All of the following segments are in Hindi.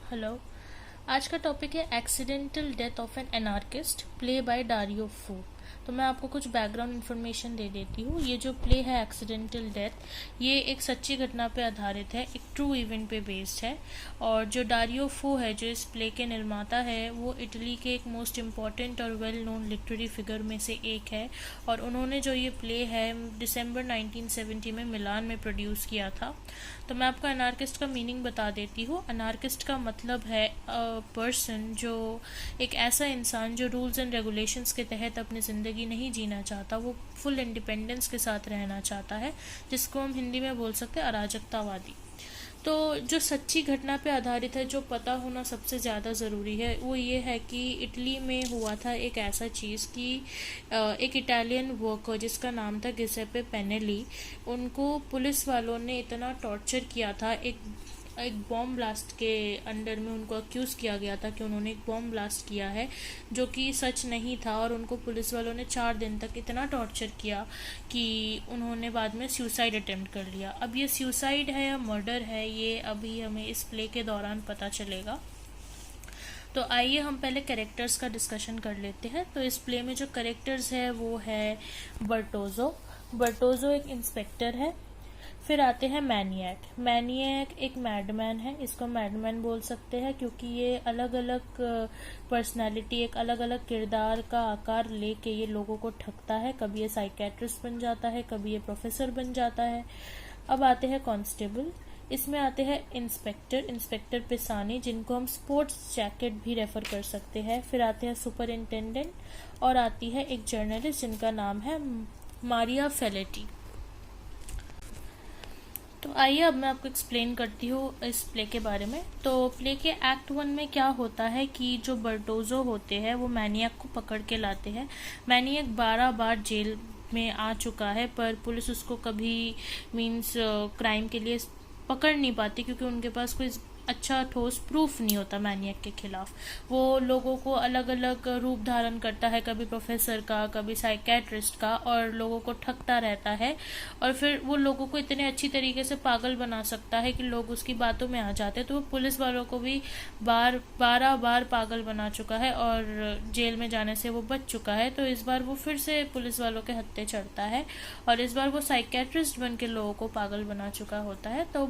हेलो। आज का टॉपिक है accidental death of an anarchist play by Dario Fo. तो मैं आपको कुछ बैकग्राउंड इन्फॉर्मेशन दे देती हूँ। ये जो प्ले है एक्सीडेंटल डेथ, ये एक सच्ची घटना पे आधारित है, एक ट्रू इवेंट पे बेस्ड है। और जो डारियो फो है, जो इस प्ले के निर्माता है, वो इटली के एक मोस्ट इम्पॉर्टेंट और वेल नोन लिटरेरी फिगर में से एक है। और उन्होंने जो ये प्ले है दिसंबर 1970 में मिलान में प्रोड्यूस किया था। तो मैं आपको अनार्किस्ट का मीनिंग बता देती हूँ। अनार्किस्ट का मतलब है पर्सन, जो एक ऐसा इंसान जो रूल्स एंड रेगुलेशंस के तहत अपनी ज़िंदगी नहीं जीना चाहता, वो फुल इंडिपेंडेंस के साथ रहना चाहता है, जिसको हम हिंदी में बोल सकते हैं अराजकतावादी। तो जो सच्ची घटना पे आधारित है, जो पता होना सबसे ज़्यादा ज़रूरी है, वो ये है कि इटली में हुआ था एक ऐसा चीज़ कि एक इटालियन वर्कर जिसका नाम था गिसेप्पे पेनेली, उनको पुलिस वालों ने इतना टॉर्चर किया था। एक बॉम्ब ब्लास्ट के अंडर में उनको अक्यूज़ किया गया था कि उन्होंने एक बॉम्ब ब्लास्ट किया है, जो कि सच नहीं था। और उनको पुलिस वालों ने 4 दिन तक इतना टॉर्चर किया कि उन्होंने बाद में सुसाइड अटेम्प्ट कर लिया। अब ये सुसाइड है या मर्डर है, ये अभी हमें इस प्ले के दौरान पता चलेगा। तो आइए हम पहले कैरेक्टर्स का डिस्कशन कर लेते हैं। तो इस प्ले में जो कैरेक्टर्स है वो है बर्टोजो। बर्टोजो एक इंस्पेक्टर है। फिर आते हैं मैनियक। मैनियक एक मैडमैन है। इसको मैडमैन बोल सकते हैं क्योंकि ये अलग अलग पर्सनालिटी, एक अलग अलग किरदार का आकार लेके ये लोगों को ठगता है। कभी ये साइकेट्रिस्ट बन जाता है, कभी ये प्रोफेसर बन जाता है। अब आते हैं कांस्टेबल। इसमें आते हैं इंस्पेक्टर, इंस्पेक्टर पिसानी, जिनको हम स्पोर्ट्स जैकेट भी रेफर कर सकते हैं। फिर आते हैं सुपरिंटेंडेंट और आती है एक जर्नलिस्ट जिनका नाम है मारिया फेलेटी। तो आइए अब मैं आपको एक्सप्लेन करती हूँ इस प्ले के बारे में। तो प्ले के एक्ट 1 में क्या होता है कि जो बर्टोजो होते हैं वो मैनियक को पकड़ के लाते हैं। मैनियक 12 बार जेल में आ चुका है, पर पुलिस उसको कभी मीन्स क्राइम के लिए पकड़ नहीं पाती, क्योंकि उनके पास कोई अच्छा ठोस प्रूफ नहीं होता मैनियक के खिलाफ। वो लोगों को अलग अलग रूप धारण करता है, कभी प्रोफेसर का, कभी साइकेट्रिस्ट का, और लोगों को ठगता रहता है। और फिर वो लोगों को इतने अच्छी तरीके से पागल बना सकता है कि लोग उसकी बातों में आ जाते हैं। तो वो पुलिस वालों को भी 12 बार पागल बना चुका है और जेल में जाने से वो बच चुका है। तो इस बार वो फिर से पुलिस वालों के हत्थे चढ़ता है और इस बार वो साइकेट्रिस्ट बन के लोगों को पागल बना चुका होता है। तो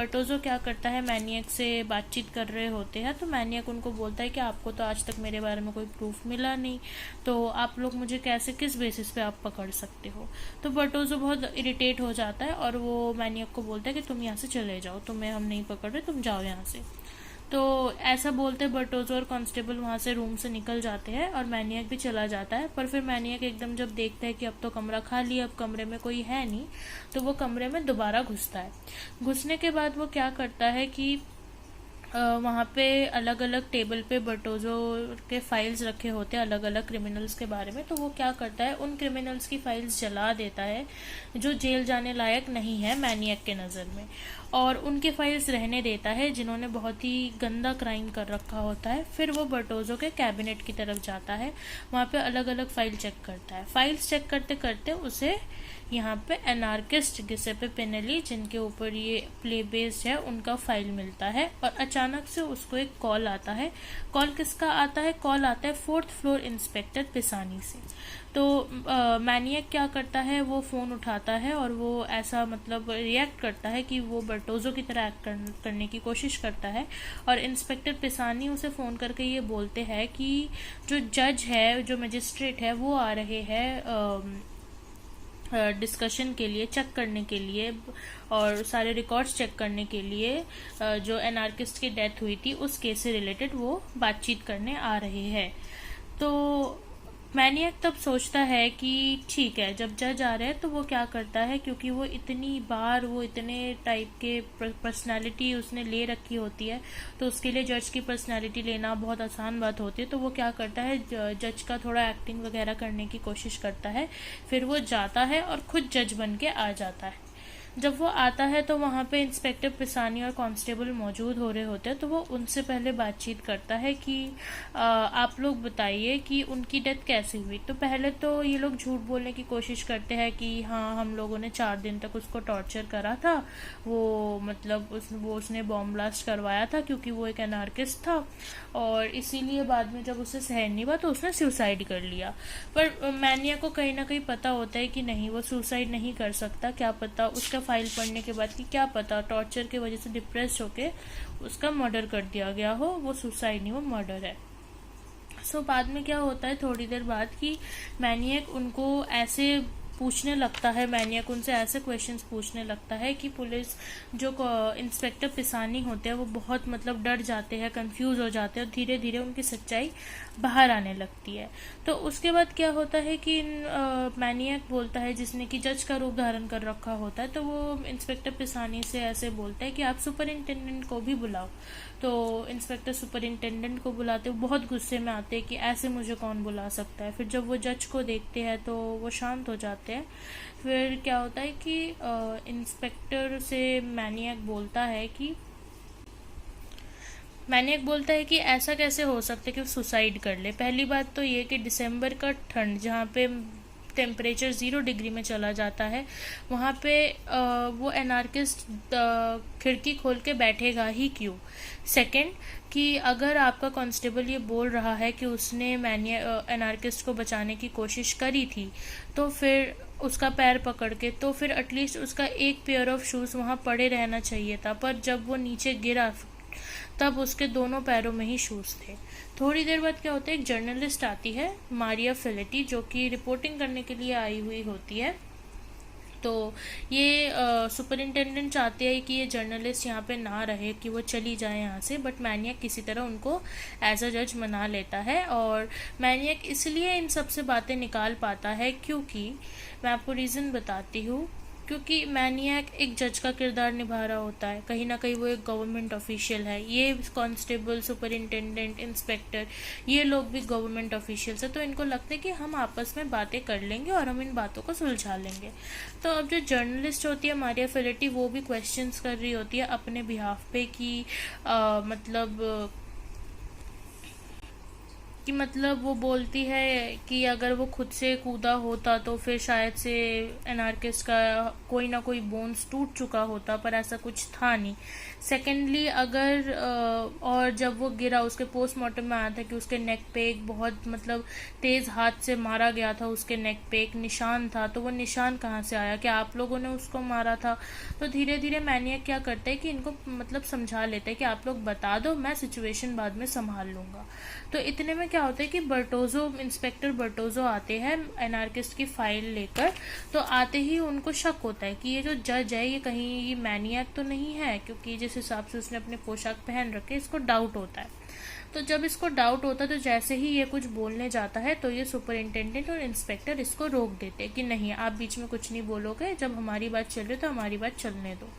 बर्टोजो क्या करता है, मैनियक से बातचीत कर रहे होते हैं। तो मैनियक उनको बोलता है कि आपको तो आज तक मेरे बारे में कोई प्रूफ मिला नहीं, तो आप लोग मुझे कैसे, किस बेसिस पे आप पकड़ सकते हो। तो बर्टोजो बहुत इरिटेट हो जाता है और वो मैनियक को बोलता है कि तुम यहाँ से चले जाओ, तुम्हें हम नहीं पकड़ रहे, तुम जाओ यहाँ से। तो ऐसा बोलते बर्टोजो और कांस्टेबल वहाँ से रूम से निकल जाते हैं और मैनियक भी चला जाता है। पर फिर मैनियक एकदम जब देखता है कि अब तो कमरा खाली, अब कमरे में कोई है नहीं, तो वो कमरे में दोबारा घुसता है। घुसने के बाद वो क्या करता है कि वहाँ पे अलग अलग टेबल पे बर्टोजो के फाइल्स रखे होते हैं अलग अलग क्रिमिनल्स के बारे में। तो वो क्या करता है, उन क्रिमिनल्स की फाइल्स जला देता है जो जेल जाने लायक नहीं है मैनियक के नज़र में, और उनके फाइल्स रहने देता है जिन्होंने बहुत ही गंदा क्राइम कर रखा होता है। फिर वो बर्टोजो के कैबिनेट की तरफ जाता है, वहाँ पे अलग अलग फाइल चेक करता है। फाइल्स चेक करते करते उसे यहाँ पे एनार्किस्ट गिसेप्पे पेनेली, जिनके ऊपर ये प्ले बेस्ड है, उनका फाइल मिलता है। और अचानक से उसको एक कॉल आता है। कॉल किसका आता है? कॉल आता है 4th फ्लोर इंस्पेक्टर पिसानी से। तो मैनियक क्या करता है, वो फ़ोन उठाता है और वो ऐसा मतलब रिएक्ट करता है कि वो बर्टोजो की तरह एक्ट करने की कोशिश करता है। और इंस्पेक्टर पिसानी उसे फ़ोन करके ये बोलते हैं कि जो जज है, जो मजिस्ट्रेट है, वो आ रहे हैं डिस्कशन के लिए, चेक करने के लिए और सारे रिकॉर्ड्स चेक करने के लिए। जो एनार्किस्ट की डेथ हुई थी उस केस से रिलेटेड वो बातचीत करने आ रहे हैं। तो मैनियक तब सोचता है कि ठीक है, जब जज आ रहे हैं तो वो क्या करता है, क्योंकि वो इतनी बार वो इतने टाइप के पर्सनालिटी उसने ले रखी होती है, तो उसके लिए जज की पर्सनालिटी लेना बहुत आसान बात होती है। तो वो क्या करता है, जज का थोड़ा एक्टिंग वगैरह करने की कोशिश करता है। फिर वो जाता है और खुद जज बन के आ जाता है। जब वो आता है तो वहाँ पे इंस्पेक्टर पिसानी और कांस्टेबल मौजूद हो रहे होते हैं, तो वो उनसे पहले बातचीत करता है कि आप लोग बताइए कि उनकी डेथ कैसे हुई। तो पहले तो ये लोग झूठ बोलने की कोशिश करते हैं कि हाँ, हम लोगों ने 4 दिन तक उसको टॉर्चर करा था, वो मतलब उसने बॉम्ब ब्लास्ट करवाया था क्योंकि वो एक एनार्किस्ट था, और इसीलिए बाद में जब उसे सहन नहीं हुआ तो उसने सुसाइड कर लिया। पर मैनिया को कहीं ना कहीं पता होता है कि नहीं, वो सुसाइड नहीं कर सकता। क्या पता उसका फाइल पढ़ने के बाद कि क्या पता टॉर्चर की वजह से डिप्रेस होके उसका मर्डर कर दिया गया हो, वो सुसाइड नहीं, वो मर्डर है। सो बाद में क्या होता है, थोड़ी देर बाद कि मैनियक उनको ऐसे पूछने लगता है, मैनियक उनसे ऐसे क्वेश्चंस पूछने लगता है कि पुलिस जो इंस्पेक्टर पिसानी होते हैं वो बहुत मतलब डर जाते हैं, कंफ्यूज हो जाते हैं, और धीरे धीरे उनकी सच्चाई बाहर आने लगती है। तो उसके बाद क्या होता है कि मैनियक बोलता है, जिसने कि जज का रूप धारण कर रखा होता है, तो वो इंस्पेक्टर पिसानी से ऐसे बोलता है कि आप सुपरिंटेंडेंट को भी बुलाओ। तो इंस्पेक्टर सुपरिंटेंडेंट को बुलाते, वो बहुत गुस्से में आते हैं कि ऐसे मुझे कौन बुला सकता है। फिर जब वो जज को देखते हैं तो वो शांत हो जाते हैं। फिर क्या होता है कि इंस्पेक्टर से मैनियक बोलता है कि ऐसा कैसे हो सकता है कि वो सुसाइड कर ले। पहली बात तो ये कि दिसंबर का ठंड, जहाँ पे टेम्परेचर 0 डिग्री में चला जाता है, वहाँ पे वो एनार्किस्ट खिड़की खोल के बैठेगा ही क्यों। सेकंड, कि अगर आपका कांस्टेबल ये बोल रहा है कि उसने एनार्किस्ट को बचाने की कोशिश करी थी, तो फिर उसका पैर पकड़ के, तो फिर एटलीस्ट उसका एक पेयर ऑफ शूज़ वहाँ पड़े रहना चाहिए था। पर जब वो नीचे गिरा तब उसके दोनों पैरों में ही शूज़ थे। थोड़ी देर बाद क्या होता है, एक जर्नलिस्ट आती है, मारिया फिलेटी, जो कि रिपोर्टिंग करने के लिए आई हुई होती है। तो ये सुपरिंटेंडेंट चाहते हैं कि ये जर्नलिस्ट यहाँ पे ना रहे, कि वो चली जाए यहाँ से, बट मैनियक किसी तरह उनको एज अ जज मना लेता है। और मैनियक इसलिए इन सब से बातें निकाल पाता है क्योंकि मैं आपको रीज़न बताती हूँ, क्योंकि मैनियक एक जज का किरदार निभा रहा होता है, कहीं ना कहीं वो एक गवर्नमेंट ऑफिशियल है। ये कांस्टेबल, सुपरिंटेंडेंट, इंस्पेक्टर, ये लोग भी गवर्नमेंट ऑफिशियल्स है। तो इनको लगता है कि हम आपस में बातें कर लेंगे और हम इन बातों को सुलझा लेंगे। तो अब जो जर्नलिस्ट होती है मारिया फिलेटी, वो भी क्वेश्चंस कर रही होती है अपने बिहाफ पे कि मतलब वो बोलती है कि अगर वो खुद से कूदा होता तो फिर शायद से एनार्किस्ट का कोई ना कोई बोन्स टूट चुका होता, पर ऐसा कुछ था नहीं। सेकेंडली, अगर और जब वो गिरा, उसके पोस्टमार्टम में आया था कि उसके नेक पे एक बहुत मतलब तेज़ हाथ से मारा गया था, उसके नेक पे एक निशान था। तो वो निशान कहाँ से आया, क्या आप लोगों ने उसको मारा था? तो धीरे धीरे मैनियक क्या करता है कि इनको मतलब समझा लेता है कि आप लोग बता दो, मैं सिचुएशन बाद में संभाल लूँगा। तो इतने में क्या होता है कि इंस्पेक्टर बर्टोजो आते हैं एनार्किस्ट की फाइल लेकर। तो आते ही उनको शक होता है कि ये जो जज है ये कहीं ये मैनियक तो नहीं है, क्योंकि जिस हिसाब से उसने अपने पोशाक पहन रखे, इसको डाउट होता है। तो जब इसको डाउट होता है तो जैसे ही ये कुछ बोलने जाता है तो ये सुपरिंटेंडेंट और इंस्पेक्टर इसको रोक देते हैं कि नहीं, आप बीच में कुछ नहीं बोलोगे, जब हमारी बात चल रही तो हमारी बात चलने दो।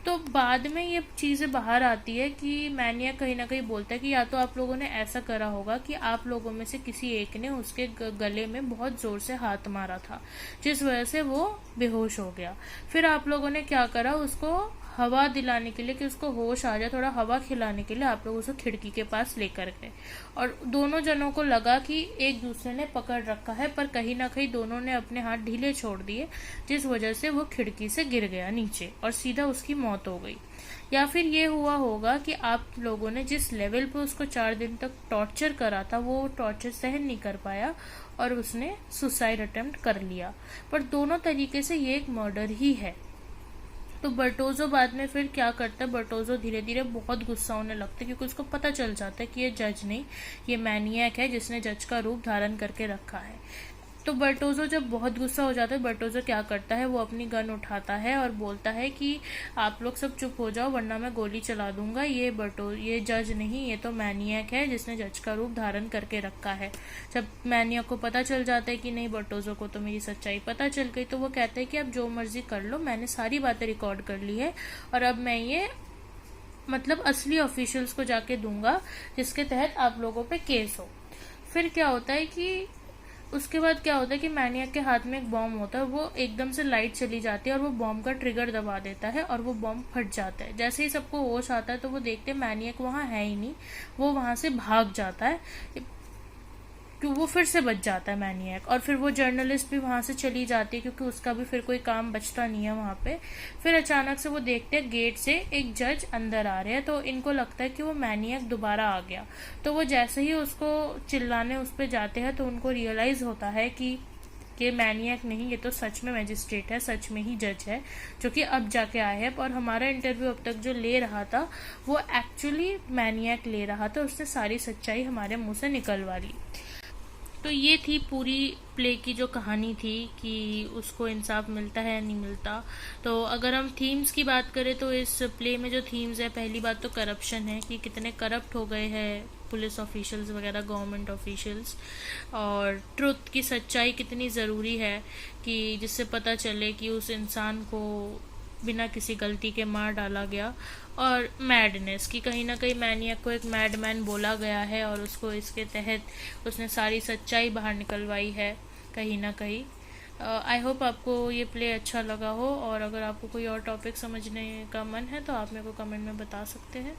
तो बाद में ये चीज़ें बाहर आती है कि मैनिया कहीं ना कहीं बोलता है कि या तो आप लोगों ने ऐसा करा होगा कि आप लोगों में से किसी एक ने उसके गले में बहुत ज़ोर से हाथ मारा था, जिस वजह से वो बेहोश हो गया। फिर आप लोगों ने क्या करा, उसको हवा दिलाने के लिए, कि उसको होश आ जाए, थोड़ा हवा खिलाने के लिए आप लोग उसे खिड़की के पास लेकर गए। और दोनों जनों को लगा कि एक दूसरे ने पकड़ रखा है, पर कहीं ना कहीं दोनों ने अपने हाथ ढीले छोड़ दिए, जिस वजह से वो खिड़की से गिर गया नीचे और सीधा उसकी मौत हो गई। या फिर ये हुआ होगा कि आप लोगों ने जिस लेवल पे उसको 4 दिन तक टॉर्चर करा था, वो टॉर्चर सहन नहीं कर पाया और उसने सुसाइड अटेम्प्ट कर लिया। पर दोनों तरीके से ये एक मर्डर ही है। तो बर्टोजो बाद में फिर क्या करता है, बर्टोजो धीरे धीरे बहुत गुस्सा होने लगता है, क्योंकि उसको पता चल जाता है कि ये जज नहीं, ये मैनियक है जिसने जज का रूप धारण करके रखा है। तो बर्टोजो जब बहुत गुस्सा हो जाता है, बर्टोजो क्या करता है, वो अपनी गन उठाता है और बोलता है कि आप लोग सब चुप हो जाओ वरना मैं गोली चला दूंगा। ये जज नहीं, ये तो मैनियक है जिसने जज का रूप धारण करके रखा है। जब मैनियक को पता चल जाता है कि नहीं, बर्टोजो को तो मेरी सच्चाई पता चल गई, तो वो कहते हैं कि अब जो मर्जी कर लो, मैंने सारी बातें रिकॉर्ड कर ली है और अब मैं ये मतलब असली ऑफिशियल्स को जाके दूंगा जिसके तहत आप लोगों पे केस हो। फिर क्या होता है कि उसके बाद क्या होता है कि मैनियक के हाथ में एक बॉम्ब होता है, वो एकदम से लाइट चली जाती है और वो बॉम्ब का ट्रिगर दबा देता है और वो बॉम्ब फट जाता है। जैसे ही सबको होश आता है तो वो देखते हैं मैनियक वहाँ है ही नहीं, वो वहाँ से भाग जाता है, कि वो फिर से बच जाता है मैनियक। और फिर वो जर्नलिस्ट भी वहाँ से चली जाती है क्योंकि उसका भी फिर कोई काम बचता नहीं है वहाँ पे। फिर अचानक से वो देखते हैं गेट से एक जज अंदर आ रहे हैं, तो इनको लगता है कि वो मैनियक दोबारा आ गया। तो वो जैसे ही उसको चिल्लाने उस पर जाते हैं तो उनको रियलाइज होता है कि ये मैनियक नहीं, ये तो सच में मैजिस्ट्रेट है, सच में ही जज है, जो कि अब जाके आए हैं। और हमारा इंटरव्यू अब तक जो ले रहा था वो एक्चुअली मैनियक ले रहा था, उसने सारी सच्चाई हमारे मुंह से निकलवा ली। तो ये थी पूरी प्ले की जो कहानी थी कि उसको इंसाफ मिलता है या नहीं मिलता। तो अगर हम थीम्स की बात करें तो इस प्ले में जो थीम्स है, पहली बात तो करप्शन है कि कितने करप्ट हो गए हैं पुलिस ऑफिशियल्स वगैरह, गवर्नमेंट ऑफिशियल्स। और ट्रुथ की सच्चाई कितनी ज़रूरी है कि जिससे पता चले कि उस इंसान को बिना किसी गलती के मार डाला गया। और मैडनेस कि कहीं ना कहीं मैनियक को एक मैडमैन बोला गया है और उसको इसके तहत उसने सारी सच्चाई बाहर निकलवाई है कहीं ना कहीं। आई होप आपको ये प्ले अच्छा लगा हो, और अगर आपको कोई और टॉपिक समझने का मन है तो आप मेरे को कमेंट में बता सकते हैं।